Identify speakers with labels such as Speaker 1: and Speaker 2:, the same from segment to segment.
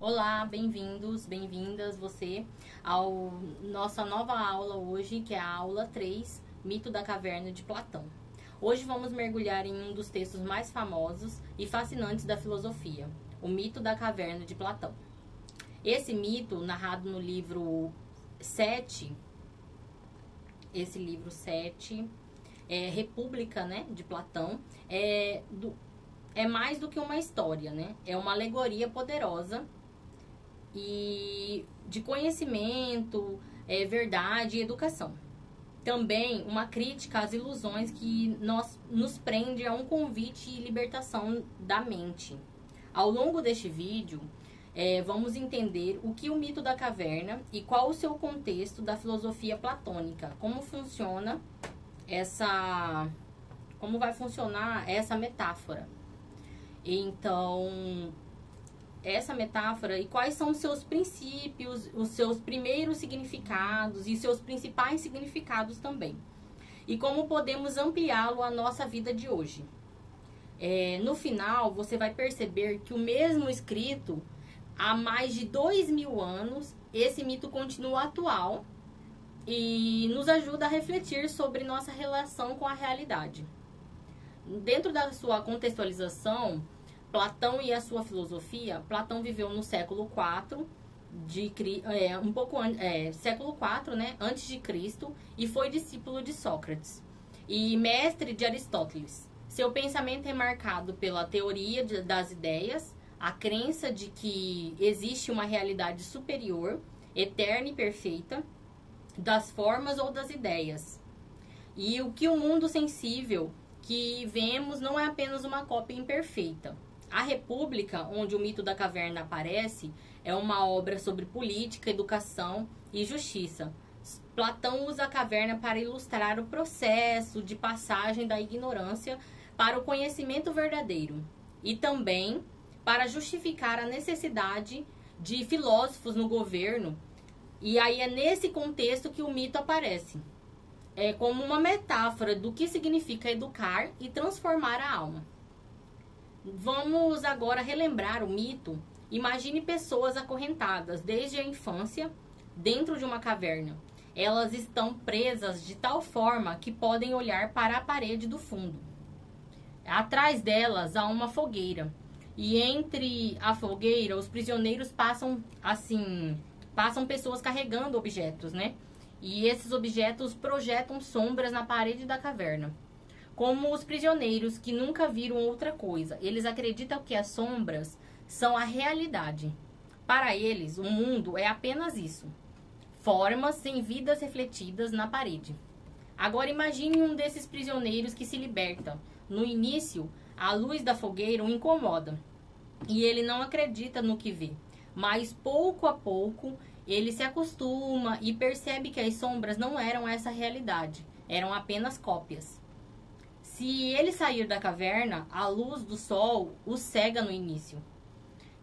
Speaker 1: Olá, bem-vindos, bem-vindas você ao nossa nova aula hoje, que é a aula 3, Mito da Caverna de Platão. Hoje vamos mergulhar em um dos textos mais famosos e fascinantes da filosofia, o Mito da Caverna de Platão. Esse mito, narrado no livro 7, esse livro 7, República, né, de Platão, é mais do que uma história, né? É uma alegoria poderosa e de conhecimento, verdade e educação. Também uma crítica às ilusões que nos prende a um convite e libertação da mente. Ao longo deste vídeo, vamos entender o que o mito da caverna e qual o seu contexto da filosofia platônica, como vai funcionar essa metáfora. Então, essa metáfora e quais são os seus princípios, os seus primeiros significados e seus principais significados também. E como podemos ampliá-lo à nossa vida de hoje. No final, você vai perceber que o mesmo escrito, há mais de 2000 anos, esse mito continua atual e nos ajuda a refletir sobre nossa relação com a realidade. Dentro da sua contextualização, Platão e a sua filosofia, Platão viveu no século IV, século IV, né, antes de Cristo, e foi discípulo de Sócrates e mestre de Aristóteles. Seu pensamento é marcado pela teoria das ideias, a crença de que existe uma realidade superior, eterna e perfeita, das formas ou das ideias. E o que o mundo sensível que vemos não é apenas uma cópia imperfeita. A República, onde o mito da caverna aparece, é uma obra sobre política, educação e justiça. Platão usa a caverna para ilustrar o processo de passagem da ignorância para o conhecimento verdadeiro e também para justificar a necessidade de filósofos no governo. E aí é nesse contexto que o mito aparece. É como uma metáfora do que significa educar e transformar a alma. Vamos agora relembrar o mito. Imagine pessoas acorrentadas desde a infância dentro de uma caverna. Elas estão presas de tal forma que podem olhar para a parede do fundo. Atrás delas há uma fogueira. E entre a fogueira, os prisioneiros passam pessoas carregando objetos, né? E esses objetos projetam sombras na parede da caverna. Como os prisioneiros que nunca viram outra coisa, eles acreditam que as sombras são a realidade. Para eles, o mundo é apenas isso: formas sem vidas refletidas na parede. Agora imagine um desses prisioneiros que se liberta. No início, a luz da fogueira o incomoda e ele não acredita no que vê. Mas pouco a pouco ele se acostuma e percebe que as sombras não eram essa realidade, eram apenas cópias. Se ele sair da caverna, a luz do sol o cega no início.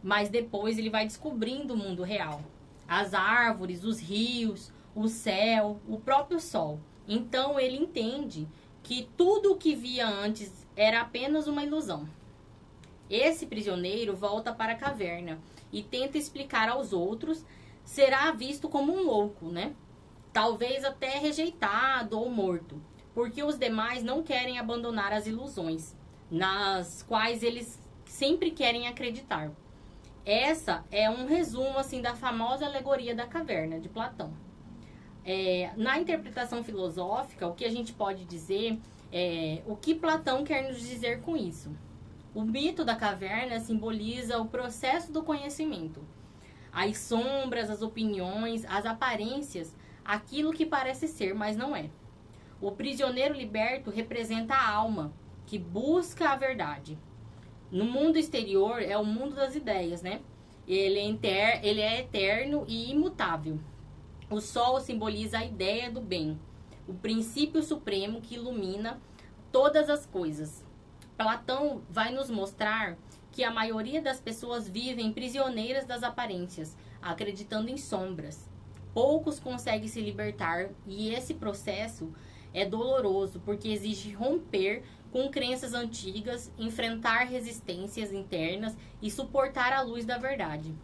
Speaker 1: Mas depois ele vai descobrindo o mundo real. As árvores, os rios, o céu, o próprio sol. Então ele entende que tudo o que via antes era apenas uma ilusão. Esse prisioneiro volta para a caverna e tenta explicar aos outros, será visto como um louco, né? Talvez até rejeitado ou morto, porque os demais não querem abandonar as ilusões, nas quais eles sempre querem acreditar. Essa é um resumo assim da famosa alegoria da caverna de Platão. Na interpretação filosófica, o que a gente pode dizer é o que Platão quer nos dizer com isso. O mito da caverna simboliza o processo do conhecimento. As sombras, as opiniões, as aparências, aquilo que parece ser, mas não é. O prisioneiro liberto representa a alma, que busca a verdade. No mundo exterior é o mundo das ideias, né? Ele é eterno e imutável. O sol simboliza a ideia do bem, o princípio supremo que ilumina todas as coisas. Platão vai nos mostrar que a maioria das pessoas vivem prisioneiras das aparências, acreditando em sombras. Poucos conseguem se libertar e esse processo é doloroso porque exige romper com crenças antigas, enfrentar resistências internas e suportar a luz da verdade.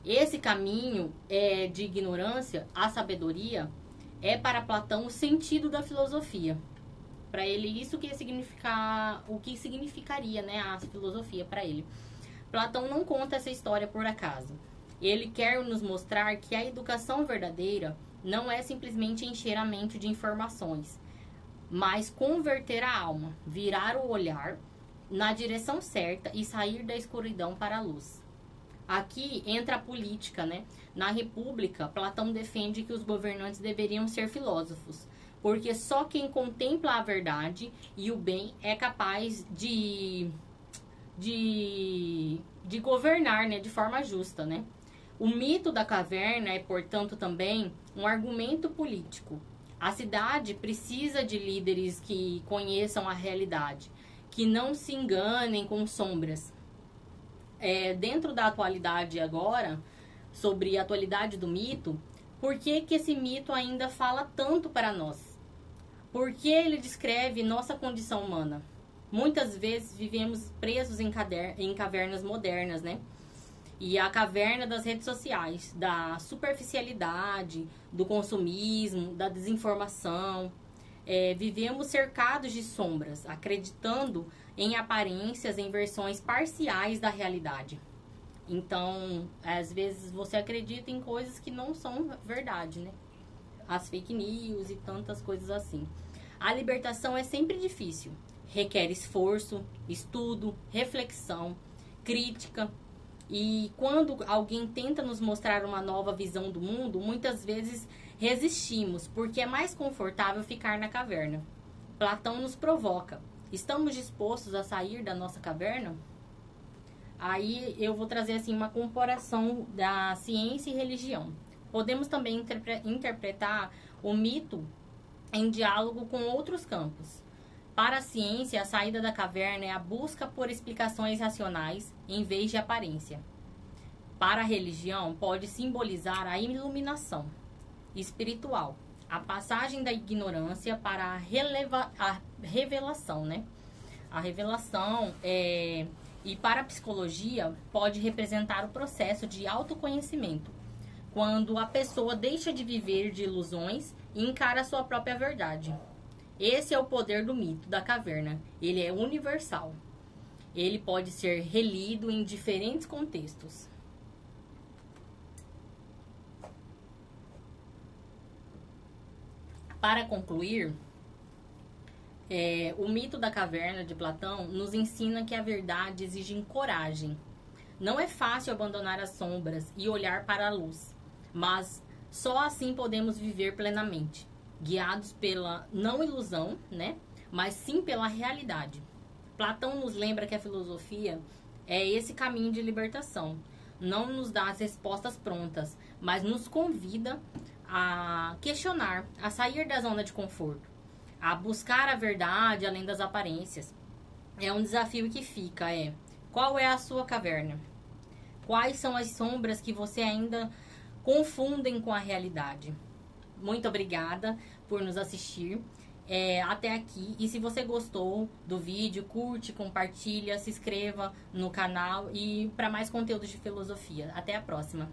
Speaker 1: Esse caminho de ignorância à sabedoria é para Platão o sentido da filosofia. Para ele, isso que significa, o que significaria, né, a filosofia para ele. Platão não conta essa história por acaso. Ele quer nos mostrar que a educação verdadeira não é simplesmente encher a mente de informações, mas converter a alma, virar o olhar na direção certa e sair da escuridão para a luz. Aqui entra a política, né? Na República, Platão defende que os governantes deveriam ser filósofos, porque só quem contempla a verdade e o bem é capaz de governar, né, de forma justa, né? O mito da caverna é, portanto, também um argumento político. A cidade precisa de líderes que conheçam a realidade, que não se enganem com sombras. Dentro da atualidade agora, sobre a atualidade do mito, por que esse mito ainda fala tanto para nós? Porque ele descreve nossa condição humana. Muitas vezes vivemos presos em cavernas modernas, né? E a caverna das redes sociais, da superficialidade, do consumismo, da desinformação. Vivemos cercados de sombras, acreditando em aparências, em versões parciais da realidade. Então, às vezes você acredita em coisas que não são verdade, né? As fake news e tantas coisas assim. A libertação é sempre difícil. Requer esforço, estudo, reflexão, crítica. E quando alguém tenta nos mostrar uma nova visão do mundo, muitas vezes resistimos, porque é mais confortável ficar na caverna. Platão nos provoca. Estamos dispostos a sair da nossa caverna? Aí eu vou trazer assim uma comparação da ciência e religião. Podemos também interpretar o mito em diálogo com outros campos. Para a ciência, a saída da caverna é a busca por explicações racionais em vez de aparência. Para a religião, pode simbolizar a iluminação espiritual, a passagem da ignorância para a revelação, né? A revelação e para a psicologia pode representar o processo de autoconhecimento, quando a pessoa deixa de viver de ilusões e encara a sua própria verdade. Esse é o poder do mito da caverna. Ele é universal. Ele pode ser relido em diferentes contextos. Para concluir, o mito da caverna de Platão nos ensina que a verdade exige coragem. Não é fácil abandonar as sombras e olhar para a luz, mas só assim podemos viver plenamente, guiados pela não ilusão, né? Mas sim pela realidade. Platão nos lembra que a filosofia é esse caminho de libertação. Não nos dá as respostas prontas, mas nos convida a questionar, a sair da zona de conforto, a buscar a verdade além das aparências. É um desafio que fica, qual é a sua caverna? Quais são as sombras que você ainda confundem com a realidade? Muito obrigada por nos assistir até aqui. E se você gostou do vídeo, curte, compartilha, se inscreva no canal e para mais conteúdos de filosofia. Até a próxima!